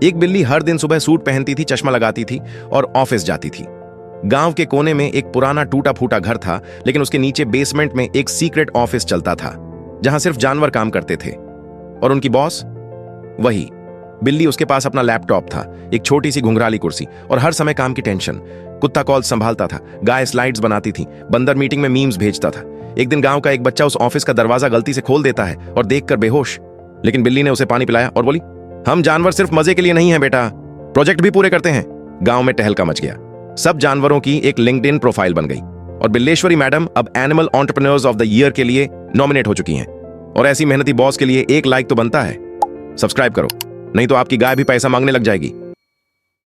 एक बिल्ली हर दिन सुबह सूट पहनती थी, चश्मा लगाती थी और ऑफिस जाती थी। गांव के कोने में एक पुराना टूटा फूटा घर था, लेकिन उसके नीचे बेसमेंट में एक सीक्रेट ऑफिस चलता था जहां सिर्फ जानवर काम करते थे। और उनकी बॉस वही बिल्ली। उसके पास अपना लैपटॉप था, एक छोटी सी घुंघराली कुर्सी और हर समय काम की टेंशन। कुत्ता कॉल संभालता था, गाय स्लाइड्स बनाती थी, बंदर मीटिंग में मीम्स भेजता था। एक दिन गांव का एक बच्चा उस ऑफिस का दरवाजा गलती से खोल देता है और देखकर बेहोश, लेकिन बिल्ली ने उसे पानी पिलाया और बोली, हम जानवर सिर्फ मजे के लिए नहीं है बेटा, प्रोजेक्ट भी पूरे करते हैं। गांव में टहलका मच गया। सब जानवरों की एक लिंक्डइन प्रोफाइल बन गई और बिल्लेश्वरी मैडम अब animal entrepreneurs of the year के लिए नॉमिनेट हो चुकी हैं। और ऐसी मेहनती बॉस के लिए एक लाइक तो बनता है। सब्सक्राइब करो, नहीं तो आपकी गाय भी पैसा मांगने लग जाएगी।